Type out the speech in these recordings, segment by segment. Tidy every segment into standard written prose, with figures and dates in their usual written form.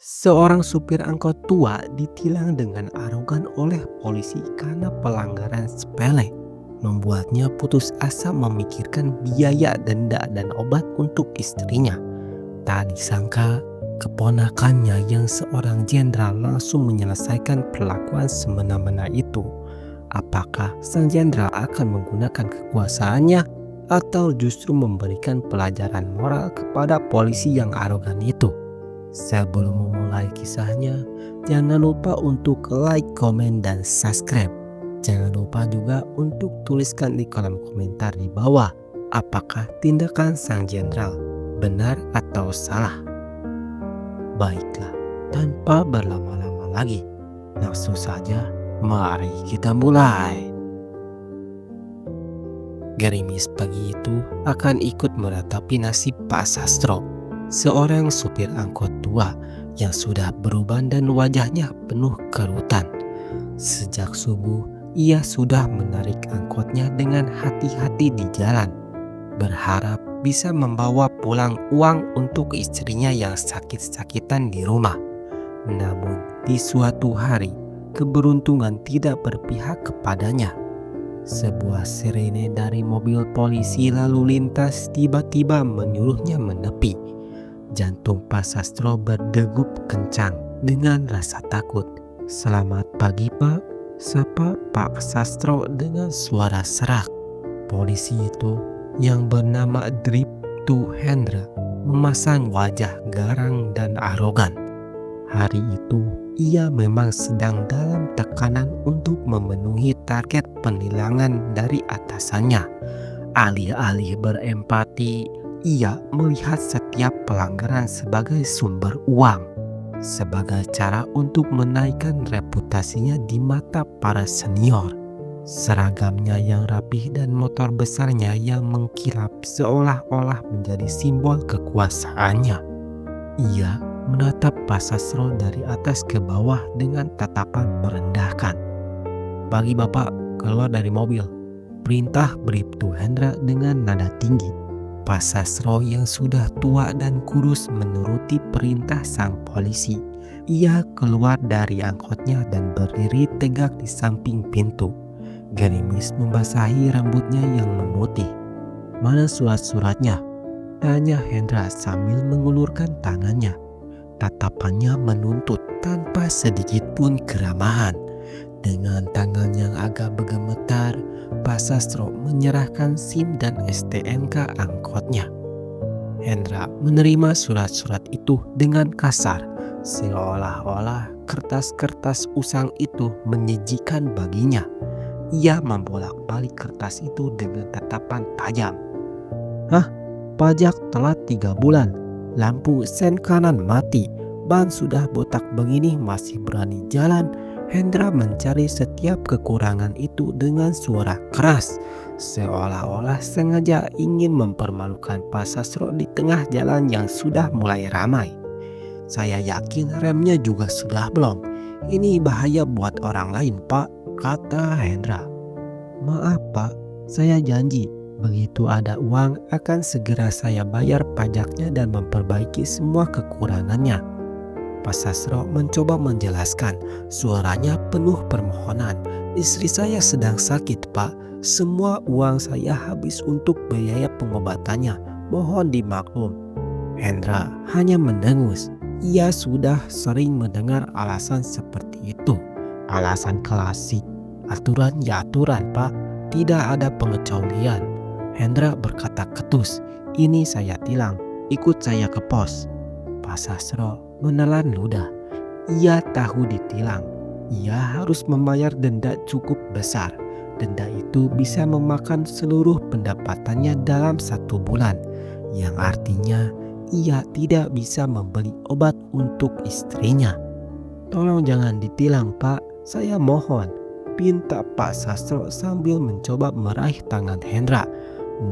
Seorang supir angkot tua ditilang dengan arogan oleh polisi karena pelanggaran sepele, membuatnya putus asa memikirkan biaya denda dan obat untuk istrinya. Tak disangka, keponakannya yang seorang jenderal langsung menyelesaikan perlakuan semena-mena itu. Apakah sang jenderal akan menggunakan kekuasaannya atau justru memberikan pelajaran moral kepada polisi yang arogan itu? Sebelum memulai kisahnya, jangan lupa untuk like, komen, dan subscribe. Jangan lupa juga untuk tuliskan di kolom komentar di bawah apakah tindakan sang jenderal benar atau salah. Baiklah, tanpa berlama-lama lagi, langsung saja mari kita mulai. Gerimis pagi itu akan ikut meratapi nasib Pak Sastro, seorang supir angkot tua yang sudah beruban dan wajahnya penuh kerutan. Sejak subuh, ia sudah menarik angkotnya dengan hati-hati di jalan, berharap bisa membawa pulang uang untuk istrinya yang sakit-sakitan di rumah. Namun, di suatu hari, keberuntungan tidak berpihak kepadanya. Sebuah sirene dari mobil polisi lalu lintas tiba-tiba menyuruhnya menepi. Jantung Pak Sastro berdegup kencang dengan rasa takut. "Selamat pagi, Pak," sapa Pak Sastro dengan suara serak. Polisi itu yang bernama Bribtu Hendra memasang wajah garang dan arogan. Hari itu ia memang sedang dalam tekanan untuk memenuhi target penilangan dari atasannya. Alih-alih berempati, ia melihat setiap pelanggaran sebagai sumber uang, sebagai cara untuk menaikkan reputasinya di mata para senior. Seragamnya yang rapih dan motor besarnya yang mengkilap seolah-olah menjadi simbol kekuasaannya. Ia menatap Pak Sastro dari atas ke bawah dengan tatapan merendahkan. "Pagi Bapak, keluar dari mobil," perintah Bribtu Hendra dengan nada tinggi. Pak Sastro yang sudah tua dan kurus menuruti perintah sang polisi. Ia keluar dari angkotnya dan berdiri tegak di samping pintu. Gerimis membasahi rambutnya yang memutih. "Mana surat-suratnya?" tanya Hendra sambil mengulurkan tangannya. Tatapannya menuntut tanpa sedikit pun keramahan. Dengan tangan yang agak bergemetar, Pak Sastro menyerahkan SIM dan STNK angkotnya. Hendra menerima surat-surat itu dengan kasar, seolah-olah kertas-kertas usang itu menjijikan baginya. Ia membolak-balik kertas itu dengan tatapan tajam. "Hah? Pajak telat 3 bulan. Lampu sen kanan mati. Ban sudah botak begini masih berani jalan." Hendra mencari setiap kekurangan itu dengan suara keras, seolah-olah sengaja ingin mempermalukan Pak Sastro di tengah jalan yang sudah mulai ramai. "Saya yakin remnya juga sudah belum. Ini bahaya buat orang lain, Pak," kata Hendra. "Maaf Pak, saya janji begitu ada uang akan segera saya bayar pajaknya dan memperbaiki semua kekurangannya." Pak Sastro mencoba menjelaskan, suaranya penuh permohonan. "Istri saya sedang sakit Pak, semua uang saya habis untuk biaya pengobatannya, mohon dimaklum." Hendra hanya mendengus. Ia sudah sering mendengar alasan seperti itu. Alasan klasik, aturan ya aturan Pak, tidak ada pengecualian. Hendra berkata ketus, "Ini saya tilang, ikut saya ke pos." Pak Sastro menelan ludah. Ia tahu ditilang. Ia harus membayar denda cukup besar. Denda itu bisa memakan seluruh pendapatannya dalam 1 bulan, yang artinya ia tidak bisa membeli obat untuk istrinya. "Tolong jangan ditilang Pak, saya mohon," pinta Pak Sastro sambil mencoba meraih tangan Hendra.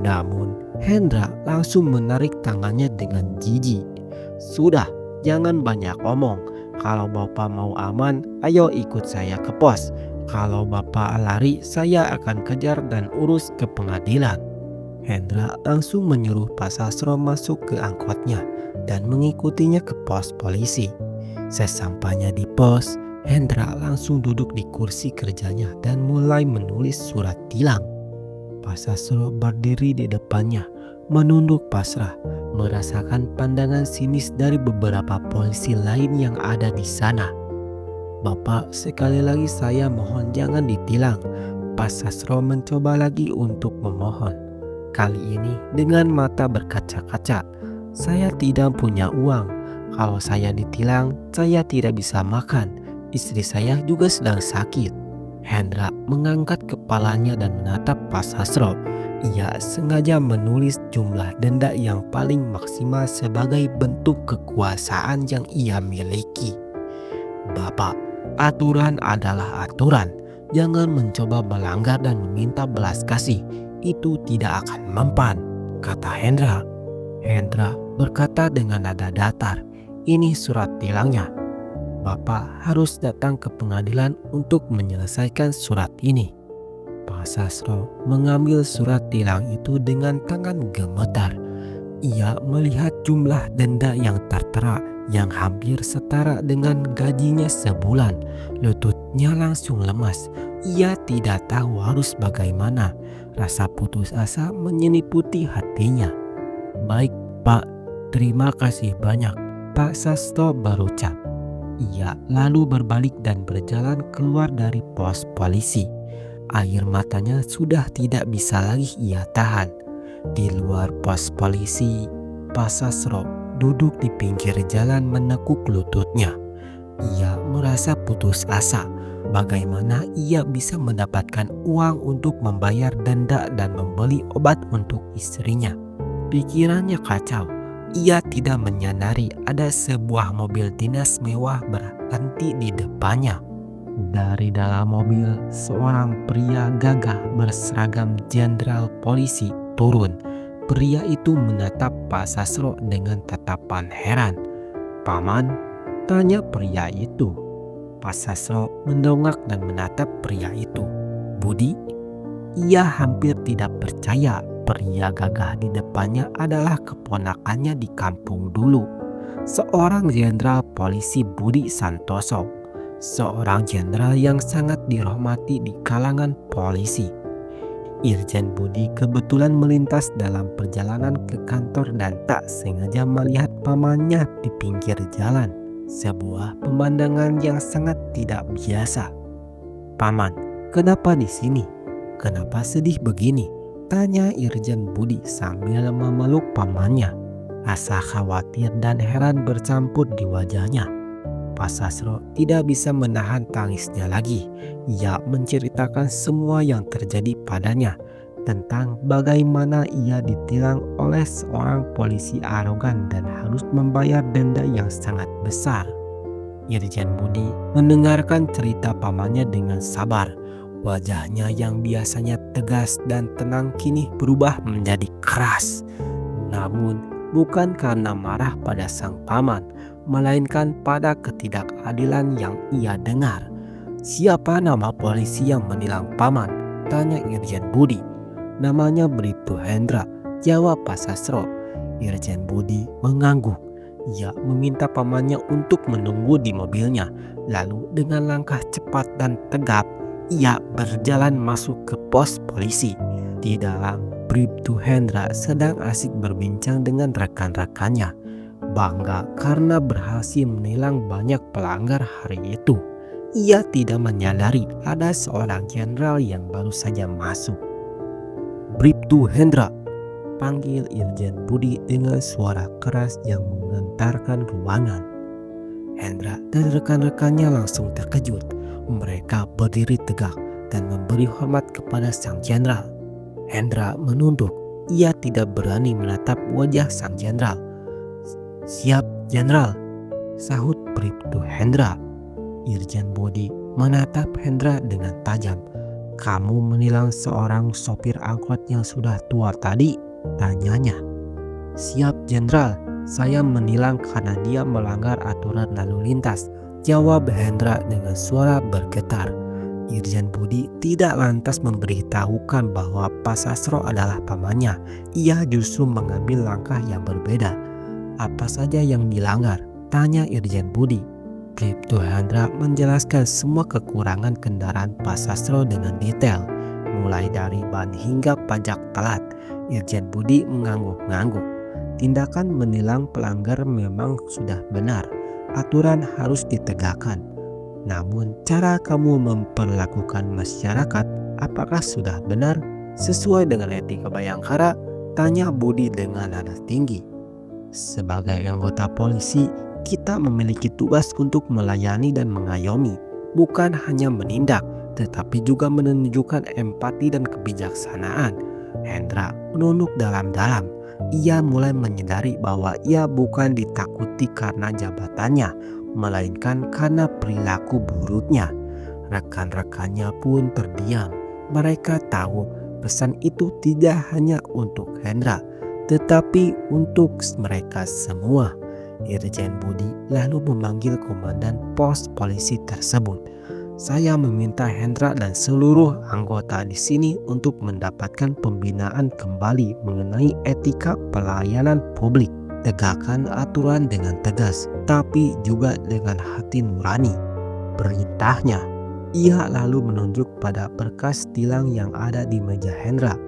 Namun Hendra langsung menarik tangannya dengan jijik. "Sudah, jangan banyak omong. Kalau Bapak mau aman, ayo ikut saya ke pos. Kalau Bapak lari, saya akan kejar dan urus ke pengadilan." Hendra langsung menyuruh Pak Sastro masuk ke angkotnya dan mengikutinya ke pos polisi. Sesampainya di pos, Hendra langsung duduk di kursi kerjanya dan mulai menulis surat tilang. Pak Sastro berdiri di depannya, menunduk pasrah, merasakan pandangan sinis dari beberapa polisi lain yang ada di sana. "Bapak, sekali lagi saya mohon jangan ditilang." Pak Sastro mencoba lagi untuk memohon. Kali ini dengan mata berkaca-kaca. "Saya tidak punya uang. Kalau saya ditilang, saya tidak bisa makan. Istri saya juga sedang sakit." Hendra mengangkat kepalanya dan menatap Pak Sastro. Ia sengaja menulis jumlah denda yang paling maksimal sebagai bentuk kekuasaan yang ia miliki. "Bapak, aturan adalah aturan. Jangan mencoba melanggar dan meminta belas kasih. Itu tidak akan mempan," kata Hendra. Hendra berkata dengan nada datar, "Ini surat tilangnya. Bapak harus datang ke pengadilan untuk menyelesaikan surat ini." Pak Sastro mengambil surat tilang itu dengan tangan gemetar. Ia melihat jumlah denda yang tertera yang hampir setara dengan gajinya sebulan. Lututnya langsung lemas. Ia tidak tahu harus bagaimana. Rasa putus asa menyelimuti hatinya. "Baik, Pak. Terima kasih banyak," Pak Sastro berucap. Ia lalu berbalik dan berjalan keluar dari pos polisi. Air matanya sudah tidak bisa lagi ia tahan. Di luar pos polisi, Pak Sastro duduk di pinggir jalan menekuk lututnya. Ia merasa putus asa. Bagaimana ia bisa mendapatkan uang untuk membayar denda dan membeli obat untuk istrinya? Pikirannya kacau. Ia tidak menyadari ada sebuah mobil dinas mewah berhenti di depannya. Dari dalam mobil, seorang pria gagah berseragam jenderal polisi turun. Pria itu menatap Pak Sastro dengan tatapan heran. "Paman?" tanya pria itu. Pak Sastro mendongak dan menatap pria itu. "Budi?" Ia hampir tidak percaya pria gagah di depannya adalah keponakannya di kampung dulu. Seorang jenderal polisi Budi Santoso. Seorang jenderal yang sangat dihormati di kalangan polisi. Irjen Budi kebetulan melintas dalam perjalanan ke kantor dan tak sengaja melihat pamannya di pinggir jalan. Sebuah pemandangan yang sangat tidak biasa. "Paman, kenapa di sini? Kenapa sedih begini?" tanya Irjen Budi sambil memeluk pamannya. Rasa khawatir dan heran bercampur di wajahnya. Pak Sastro tidak bisa menahan tangisnya lagi. Ia menceritakan semua yang terjadi padanya, tentang bagaimana ia ditilang oleh seorang polisi arogan dan harus membayar denda yang sangat besar. Irjen Budi mendengarkan cerita pamannya dengan sabar. Wajahnya yang biasanya tegas dan tenang kini berubah menjadi keras. Namun bukan karena marah pada sang paman, melainkan pada ketidakadilan yang ia dengar. "Siapa nama polisi yang menilang paman?" tanya Irjen Budi. "Namanya Bribtu Hendra," jawab Pak Sastro. Irjen Budi mengangguk. Ia meminta pamannya untuk menunggu di mobilnya. Lalu dengan langkah cepat dan tegap, ia berjalan masuk ke pos polisi. Di dalam, Bribtu Hendra sedang asik berbincang dengan rekan-rekannya. Bangga karena berhasil menilang banyak pelanggar hari itu. Ia tidak menyadari ada seorang jenderal yang baru saja masuk. "Bribtu Hendra," panggil Irjen Budi dengan suara keras yang menggentarkan ruangan. Hendra dan rekan-rekannya langsung terkejut. Mereka berdiri tegak dan memberi hormat kepada sang jenderal. Hendra menunduk. Ia tidak berani menatap wajah sang jenderal. "Siap, jenderal," sahut Bribtu Hendra. Irjen Budi menatap Hendra dengan tajam. "Kamu menilang seorang sopir angkot yang sudah tua tadi?" tanyanya. "Siap, jenderal. Saya menilang karena dia melanggar aturan lalu lintas," jawab Hendra dengan suara bergetar. Irjen Budi tidak lantas memberitahukan bahwa Pak Sastro adalah pamannya. Ia justru mengambil langkah yang berbeda. "Apa saja yang dilanggar?" tanya Irjen Budi. Bribtu Hendra menjelaskan semua kekurangan kendaraan Pak Sastro dengan detail, mulai dari ban hingga pajak telat. Irjen Budi mengangguk-ngangguk. Tindakan menilang pelanggar memang sudah benar. Aturan harus ditegakkan. Namun cara kamu memperlakukan masyarakat apakah sudah benar sesuai dengan etika Bayangkara? Tanya Budi dengan nada tinggi. Sebagai anggota polisi, kita memiliki tugas untuk melayani dan mengayomi, bukan hanya menindak, tetapi juga menunjukkan empati dan kebijaksanaan. Hendra menunduk dalam-dalam. Ia mulai menyadari bahwa ia bukan ditakuti karena jabatannya, melainkan karena perilaku buruknya. Rekan-rekannya pun terdiam. Mereka tahu pesan itu tidak hanya untuk Hendra, tetapi untuk mereka semua. Irjen Budi lalu memanggil komandan pos polisi tersebut. Saya meminta Hendra dan seluruh anggota di sini untuk mendapatkan pembinaan kembali mengenai etika pelayanan publik. Tegakkan aturan dengan tegas, tapi juga dengan hati nurani. Perintahnya. Ia lalu menunjuk pada berkas tilang yang ada di meja Hendra.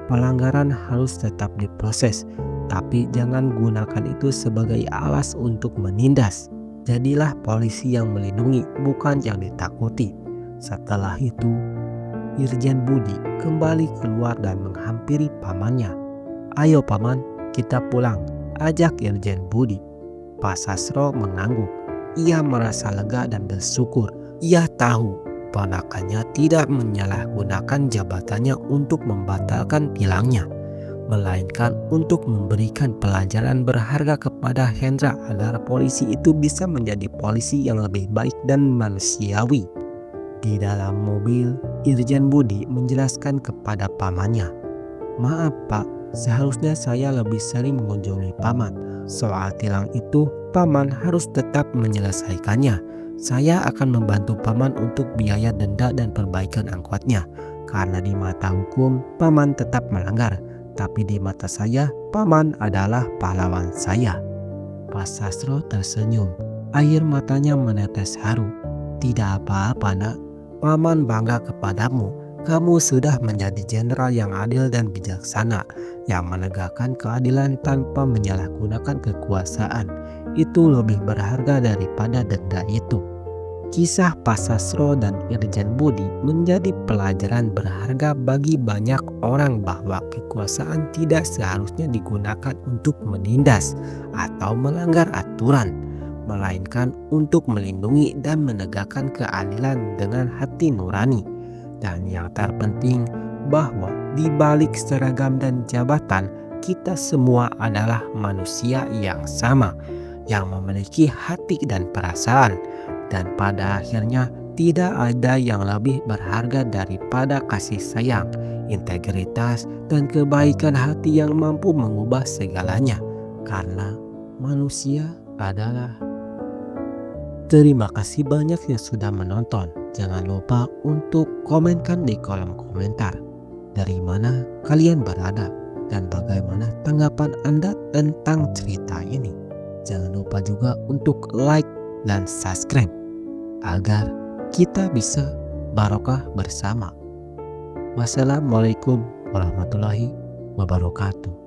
Pelanggaran harus tetap diproses, tapi jangan gunakan itu sebagai alas untuk menindas. Jadilah polisi yang melindungi, bukan yang ditakuti. Setelah itu, Irjen Budi kembali keluar dan menghampiri pamannya. Ayo paman, kita pulang, ajak Irjen Budi. Pak Sastro mengangguk. Ia merasa lega dan bersyukur. Ia tahu ponakannya tidak menyalahgunakan jabatannya untuk membatalkan tilangnya, melainkan untuk memberikan pelajaran berharga kepada Hendra agar polisi itu bisa menjadi polisi yang lebih baik dan manusiawi. Di dalam mobil, Irjen Budi menjelaskan kepada pamannya, "Maaf Pak, seharusnya saya lebih sering mengunjungi paman. Soal tilang itu, paman harus tetap menyelesaikannya. Saya akan membantu paman untuk biaya denda dan perbaikan angkotnya. Karena di mata hukum, paman tetap melanggar. Tapi di mata saya, paman adalah pahlawan saya." Pak Sastro tersenyum. Air matanya menetes haru. "Tidak apa-apa nak, paman bangga kepadamu. Kamu sudah menjadi jenderal yang adil dan bijaksana, yang menegakkan keadilan tanpa menyalahgunakan kekuasaan. Itu lebih berharga daripada denda itu." Kisah Pak Sastro dan Irjen Budi menjadi pelajaran berharga bagi banyak orang bahwa kekuasaan tidak seharusnya digunakan untuk menindas atau melanggar aturan, melainkan untuk melindungi dan menegakkan keadilan dengan hati nurani. Dan yang terpenting, bahwa di balik seragam dan jabatan, kita semua adalah manusia yang sama, yang memiliki hati dan perasaan. Dan pada akhirnya tidak ada yang lebih berharga daripada kasih sayang, integritas, dan kebaikan hati yang mampu mengubah segalanya. Karena manusia adalah. Terima kasih banyak yang sudah menonton. Jangan lupa untuk komenkan di kolom komentar dari mana kalian berada dan bagaimana tanggapan Anda tentang cerita ini. Jangan lupa juga untuk like dan subscribe agar kita bisa barokah bersama. Wassalamualaikum warahmatullahi wabarakatuh.